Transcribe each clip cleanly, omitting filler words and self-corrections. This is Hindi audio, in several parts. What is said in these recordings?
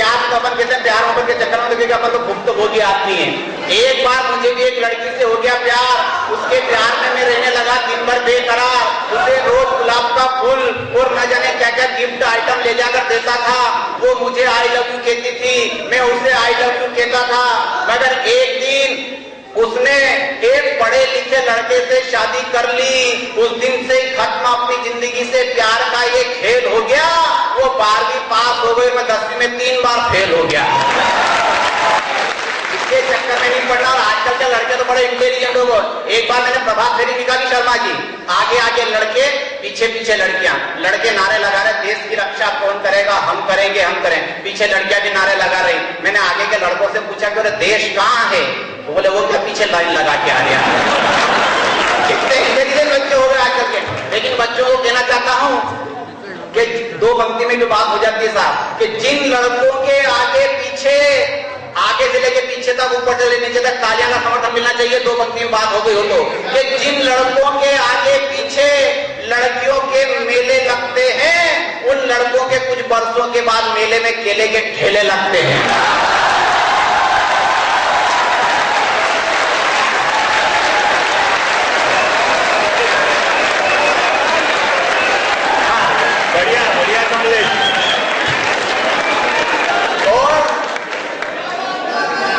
प्यार तो अपन कहते हैं, प्यार मोहब्बत के चक्कर में देखिएगा अपन तो गुप्तगोगी आदमी है। एक बार मुझे भी एक लड़की से हो गया प्यार, उसके प्यार में मैं रहने लगा दिन भर बेकरार, उसे रोज गुलाब का फूल और न जाने क्या क्या गिफ्ट आइटम ले जाकर देता था। वो मुझे आई लव यू कहती थी, मैं उसे आई लव यू कहता था। मगर एक दिन उसने एक पढ़े लिखे लड़के से शादी कर ली। उस दिन से खत्म अपनी जिंदगी से प्यार का ये खेल हो गया। वो 12वीं पास हो गई, मैं 10वीं में 3 बार फेल हो गया। इसके चक्कर में नहीं पड़ना। और आजकल के लड़के तो बड़े इंटेलिजेंट हो गए। एक बार मैंने प्रभात फेरी निकाली शर्मा जी, आगे आगे लड़के, पीछे पीछे लड़कियां। लड़के नारे लगा रहे, देश की रक्षा कौन करेगा, हम करेंगे हम करें। पीछे लड़कियां भी नारे लगा रही। मैंने आगे के लड़कों से पूछा कि देश कहाँ है, तो बोले वो क्या पीछे लाइन लगा के आ रहा है। कितने इंटेलिजेंट बच्चे हो गए आजकल के। लेकिन बच्चों को कहना चाहता हूं कि 2 पंक्ति में जो बात हो जाती है साहब, कि जिन लड़कों के आगे पीछे, आगे से लेके पीछे तक, ऊपर से नीचे तक तालियां का समर्थन मिलना चाहिए। 2 पंक्ति में बात हो गई हो तो, कि जिन लड़कों के आगे पीछे लड़कियों के मेले लगते हैं, उन लड़कों के कुछ बरसों के बाद मेले में केले के ठेले लगते हैं।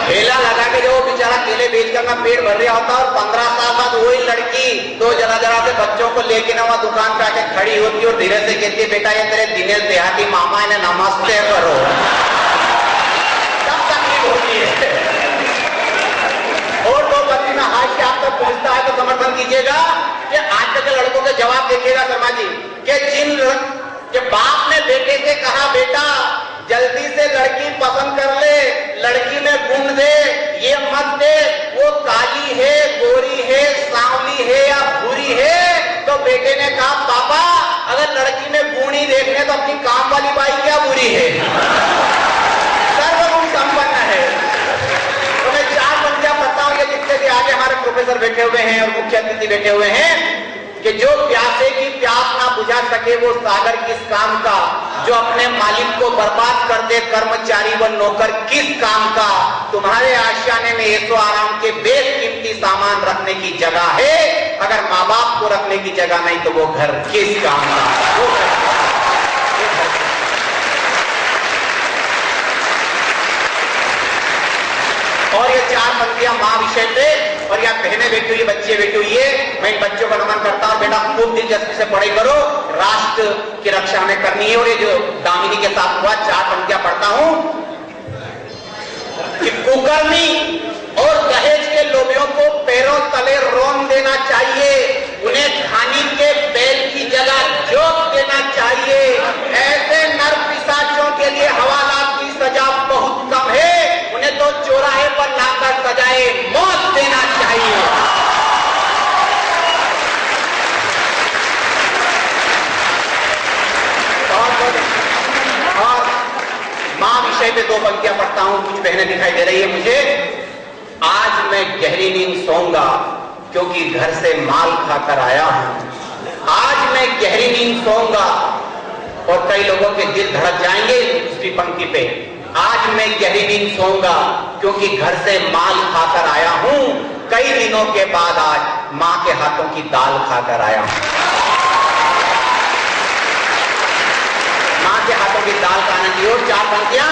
ठेला लगा के जो बेचारा केले बेचकर ना पेट भर रहा होता, और 15 साल बाद वही लड़की तो जरा जरा से बच्चों को लेके ना वहां दुकान पे आके खड़ी होती और धीरे से कहती है, बेटा ये तेरे दिनेश देहाती मामा इन्हें नमस्ते करो। तब तकलीफ होती है। और तो बच्ची में हाथ से आप तक पहुंचता है तो समर्थन कीजिएगा कि आज तक के लड़कों के जवाब देखिएगा शर्मा जी, कि बाप ने बेटे से कहा, बेटा जल्दी से लड़की पसंद कर ले, लड़की में गुण दे, ये मत दे वो काली है, गोरी है, सांवली है या भूरी है। तो बेटे ने कहा, पापा अगर लड़की में गुण ही देखने तो अपनी काम वाली बाई क्या बुरी है, सर्वगुण संपन्न है। तो मैं 4 पंक्तियां पढ़ता हूं, ये जितने भी आगे हमारे प्रोफेसर बैठे हुए हैं और मुख्य अतिथि बैठे हुए हैं, कि जो प्यासे की प्यास ना बुझा सके वो सागर किस काम का, जो अपने मालिक को बर्बाद कर दे कर्मचारी व नौकर किस काम का। तुम्हारे आशियाने में ऐसो आराम के बेशकीमती सामान रखने की जगह है, अगर माँ बाप को रखने की जगह नहीं तो वो घर किस काम का। और ये 4 पंक्तियां माँ विषय पे, और यहाँ बहने बैठी हुई, बच्चे बैठे हुई है। मैं इन बच्चों को नमन करता हूँ, बेटा खूब दिलचस्पी से पढ़ाई करो, राष्ट्र की रक्षा हमें करनी है। और ये जो दामिनी के साथ हुआ, 4 पंक्तियां पढ़ता हूं, कि कुकर्मी और दहेज के लोभियों को पैरों तले रोन देना चाहिए, उन्हें खानी के बैल की जगह जोक देना चाहिए। ऐसे नर पिशाचों के लिए हवालात की सजा बहुत कम है, उन्हें तो चौराहे पर लाकर सजाए मौत देना चाहिए। और मां विषय पे 2 पंक्तियां पढ़ता हूं, कुछ बहनें दिखाई दे रही है मुझे। आज मैं गहरी नींद सोऊंगा क्योंकि घर से माल खाकर आया हूं। आज मैं गहरी नींद सोऊंगा, और कई लोगों के दिल धड़क जाएंगे दूसरी पंक्ति पे, आज मैं गहरी नींद सोऊंगा क्योंकि घर से माल खाकर आया हूं। कई दिनों के बाद आज मां के हाथों की दाल खाकर आया हूं। मां के हाथों की दाल का आनंद। और 4 पंक्तियां,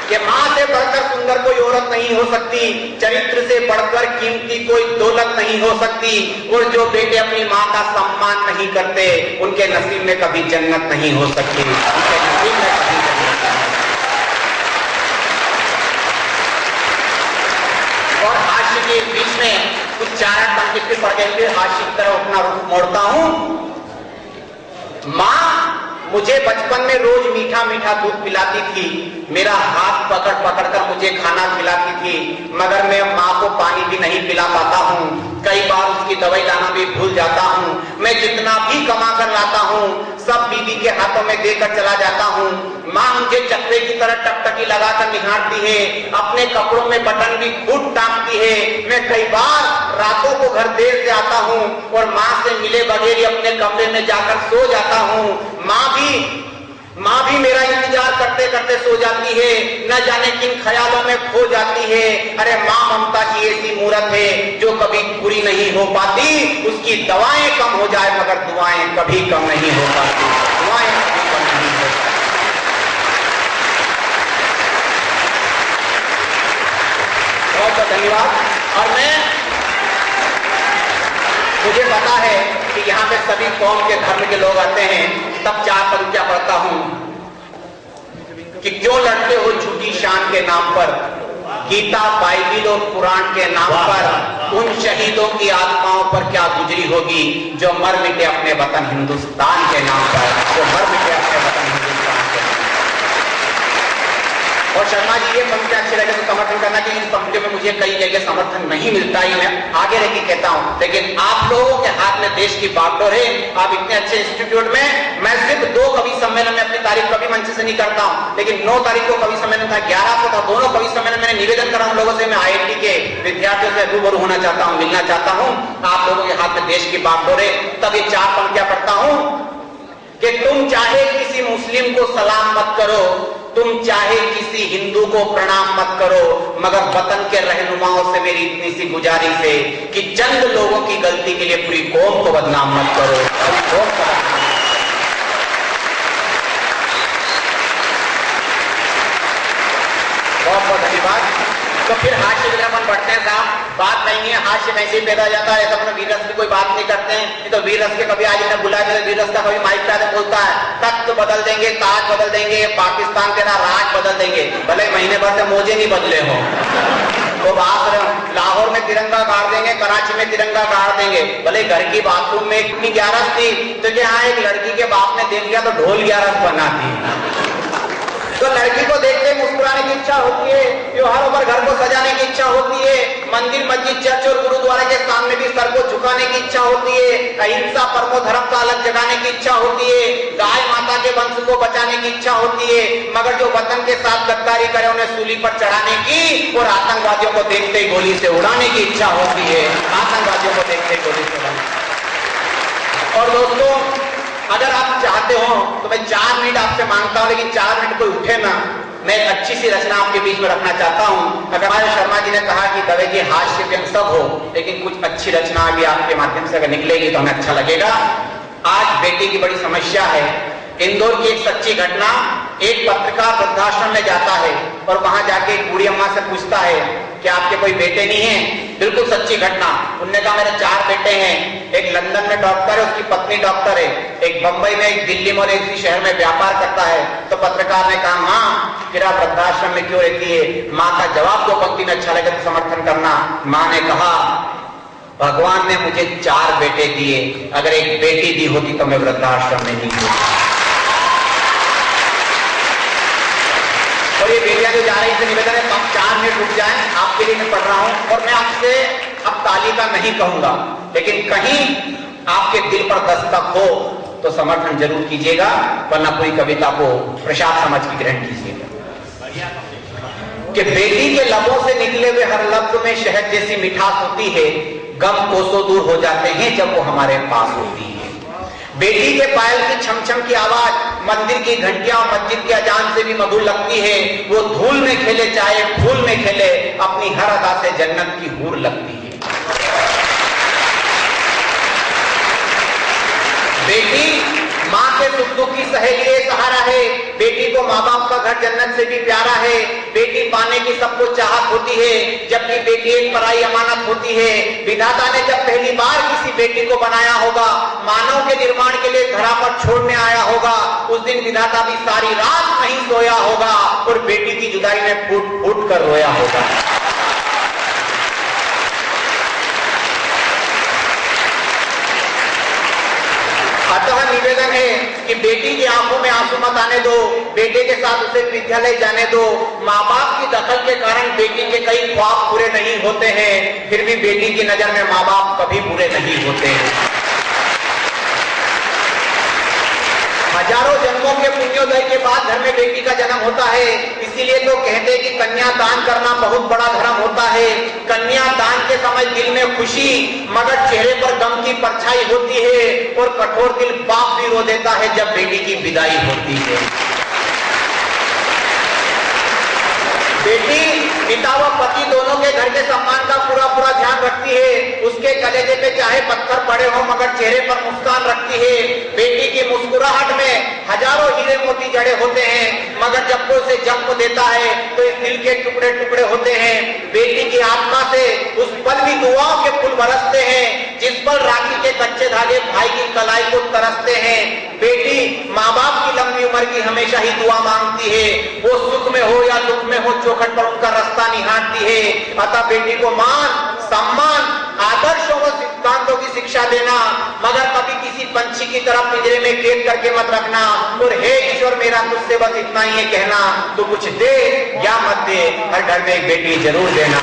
कि मां से बढ़कर सुंदर कोई औरत नहीं हो सकती, चरित्र से बढ़कर कीमती कोई दौलत नहीं हो सकती, और जो बेटे अपनी मां का सम्मान नहीं करते उनके नसीब में कभी जन्नत नहीं हो सकती, उनके नसीब में कभी जन्नत नहीं। और हाशिए के बीच में कुछ 4 पंक्ति फिर पढ़ के फिर हाशिए की तरफ अपना रुख मोड़ता हूं। मां मुझे बचपन में रोज मीठा मीठा दूध पिलाती थी, मेरा हाथ पकड़ पकड़ कर मुझे खाना खिलाती थी, मगर मैं माँ को पानी भी नहीं पिला पाता हूँ। कई बार उसकी दवाई लाना भी भूल जाता हूँ। मैं जितना भी कमा कर लाता हूँ सब बीवी के हाथों में देकर चला जाता हूँ। माँ मुझे चक्रे की तरह टकटकी लगाकर निहारती है, अपने कपड़ों में बटन भी खूब टांगती है। मैं कई बार रातों को घर देर से आता हूँ और माँ से मिले बगैर अपने कमरे में जाकर सो जाता हूँ। माँ भी माँ भी मेरा इंतजार करते करते सो जाती है, न जाने किन ख्यालों में खो जाती है। अरे माँ ममता की ऐसी मूरत है जो कभी पूरी नहीं हो पाती, उसकी दवाएं कम हो जाए मगर दुआएं कभी कम नहीं हो पाती, दुआएं कभी कम नहीं हो पाती। बहुत बहुत धन्यवाद। और मुझे पता है कि यहाँ पे सभी कौम के धर्म के लोग आते हैं, तब 4 पद क्या पढ़ता हूं कि क्यों लड़ते हो झूठी शान के नाम पर, गीता बाइबिल और कुरान के नाम पर उन शहीदों की आत्माओं पर क्या गुजरी होगी जो मर मिटे अपने वतन हिंदुस्तान के नाम पर, जो मर मिटे अपने वतन हिंदुस्तान के नाम पर। और शर्मा जी ये पंक्ति अच्छी लगे तो समर्थन करना, कि इन पंक्तियों में मुझे कई जगह समर्थन नहीं मिलता ही मैं आगे रह के कहता हूं, लेकिन आप लोगों के हाथ में देश की बागडोर है। आप इतने अच्छे इंस्टीट्यूट में, मैं सिर्फ 2 कवि सम्मेलन में अपनी तारीफ कभी मंच से नहीं करता हूं, लेकिन 9 तारीख को कवि सम्मेलन था, 11 को था, दोनों कवि सम्मेलन मैंने निवेदन करा उन लोगों से, मैं IIT के विद्यार्थियों से रूबरू होना चाहता हूं, मिलना चाहता हूं। आप लोगों के हाथ में देश की बागडोर है। तब ये 4 पंक्तियां पढ़ता हूं कि तुम चाहे किसी मुस्लिम को सलाम मत करो, तुम चाहे किसी हिंदू को प्रणाम मत करो, मगर वतन के रहनुमाओं से मेरी इतनी सी गुजारिश है कि चंद लोगों की गलती के लिए पूरी कौम को बदनाम मत करो, पूरी कौम को बदनाम। बहुत बहुत धन्यवाद। तो फिर हास्य की तरफ हम बढ़ते हैं साहब। बात नहीं है, हास्य वैसे ही पैदा जाता है, तो अपने वीर रस की कोई बात नहीं करते हैं। नहीं तो वीर रस के कभी आज इन्हें बुला के वीर रस का कभी माइक पे बोलता है तख्त बदल देंगे, ताज बदल देंगे, पाकिस्तान तेरा राज बदल देंगे, भले महीने भर से मोजे नहीं बदले हो। तो बात लाहौर में तिरंगा गाड़ देंगे, कराची में तिरंगा गाड़ देंगे, भले घर की बाथरूम में इतनी ग्यारस थी तो यहाँ एक लड़की के बाप ने देख लिया तो ढोल ग्यारस बना दी। तो लड़की को देखते मुस्कुराने की इच्छा होती है, त्योहारों पर घर को सजाने की इच्छा होती है, मंदिर मस्जिद चर्च और गुरुद्वारे के सामने भी सर को झुकाने की इच्छा होती है, अहिंसा परमो धर्म का अलग जगाने की इच्छा होती है, गाय माता के वंश को बचाने की इच्छा होती है, मगर जो वतन के साथ गद्दारी करे उन्हें सूली पर चढ़ाने की और आतंकवादियों को देखते ही गोली से उड़ाने की इच्छा होती है, आतंकवादियों को देखते ही गोली से उड़ाने। और दोस्तों अगर आप चाहते हो तो मैं 4 मिनट आपसे मांगता हूं, लेकिन 4 मिनट कोई उठे ना, मैं एक अच्छी सी रचना आपके बीच में रखना चाहता हूं। अगर हमारे शर्मा जी ने कहा कि दवे की हास्य व्यंग सब हो, लेकिन कुछ अच्छी रचना भी आपके माध्यम से अगर निकलेगी तो हमें अच्छा लगेगा। आज बेटी की बड़ी समस्या है। इंदौर की एक सच्ची घटना, एक पत्रकार वृद्धाश्रम में जाता है और वहां जाके एक बूढ़ी अम्मा से पूछता है कि आपके कोई बेटे नहीं हैं? बिल्कुल सच्ची घटना। उन्होंने कहा मेरे 4 बेटे हैं, एक लंदन में डॉक्टर है, उसकी पत्नी डॉक्टर है, एक बंबई में, एक दिल्ली में और एक शहर में व्यापार करता है। तो पत्रकार ने कहा माँ फिर आप वृद्धाश्रम में क्यों रहती है? माँ का जवाब 2 पंक्ति में अच्छा लगे तो समर्थन करना। माँ ने कहा भगवान ने मुझे 4 बेटे दिए, अगर एक बेटी दी होती तो मैं वृद्धाश्रम में नहीं होती। और ये बेटियां जो जा रही है, निवेदन है आप 4 मिनट रुक जाएं, आपके लिए मैं पढ़ रहा हूं। और मैं आपसे अब ताली का नहीं कहूंगा, लेकिन कहीं आपके दिल पर दस्तक हो तो समर्थन जरूर कीजिएगा, वरना पूरी कविता को प्रसाद समझ के ग्रहण कीजिएगा। कि बेटी के लबों से निकले हुए हर लफ्ज में शहद जैसी मिठास होती है, गम कोसों दूर हो जाते हैं जब वो हमारे पास होती है। बेटी के पायल की छमछम की आवाज मंदिर की घंटियां और मस्जिद के अजान से भी मधुर लगती है। वो धूल में खेले चाहे फूल में खेले, अपनी हर अदा से जन्नत की हूर लगती है। बेटी माँ के सुख दुख की सहेली सहारा है, बेटी को माँ बाप का घर जन्नत से भी प्यारा है। बेटी पाने की सबको चाहत होती है, जबकि बेटी एक पराई अमानत होती है। विधाता ने जब पहली बार किसी बेटी को बनाया होगा, मानव के निर्माण के लिए धरा पर छोड़ने आया होगा, उस दिन विधाता भी सारी रात नहीं सोया होगा और बेटी की जुदाई में फूट फूट कर रोया होगा। अतः निवेदन है कि बेटी की आंखों में आंसू मत आने दो, बेटे के साथ उसे विद्यालय जाने दो। माँ बाप की दखल के कारण बेटी के कई ख्वाब पूरे नहीं होते हैं, फिर भी बेटी की नजर में माँ बाप कभी पूरे नहीं होते हैं। हजारों जन्मों के पुण्योदय के बाद घर में बेटी का जन्म होता है। इसीलिए तो कहते हैं कि कन्या दान करना बहुत बड़ा धर्म होता है। कन्या दान के समय दिल में खुशी मगर चेहरे पर गम की परछाई होती है और कठोर दिल बाप भी रो देता है जब बेटी की विदाई होती है। बेटी पिता व पति दोनों के घर के सम्मान का पूरा पूरा ध्यान रखती है। उसके कलेजे पे चाहे पत्थर पड़े हो मगर चेहरे पर मुस्कान रखती है। बेटी की मुस्कुराहट में हजारों हीरे मोती जड़े होते हैं मगर जब कोई उसे जन्म देता है तो इस दिल के टुकड़े टुकड़े होते हैं। बेटी की आत्मा से उस पल भी दुआओं के फूल बरसते हैं जिस पर राखी के कच्चे धागे भाई की कलाई को तरसते हैं। बेटी माँ बाप की लंबी उम्र की हमेशा ही दुआ मांगती है। वो सुख में हो या दुख में हो चौखट पर उनका रास्ता निहारती है। अतः बेटी को मान सम्मान आदर्शों व सिद्धांतों की शिक्षा देना मगर कभी किसी पंछी की तरह पिंजरे में कैद करके मत रखना और हे ईश्वर मेरा तुझसे बस इतना ही है कहना। तू कुछ दे या मत दे हर घर में एक बेटी जरूर देना।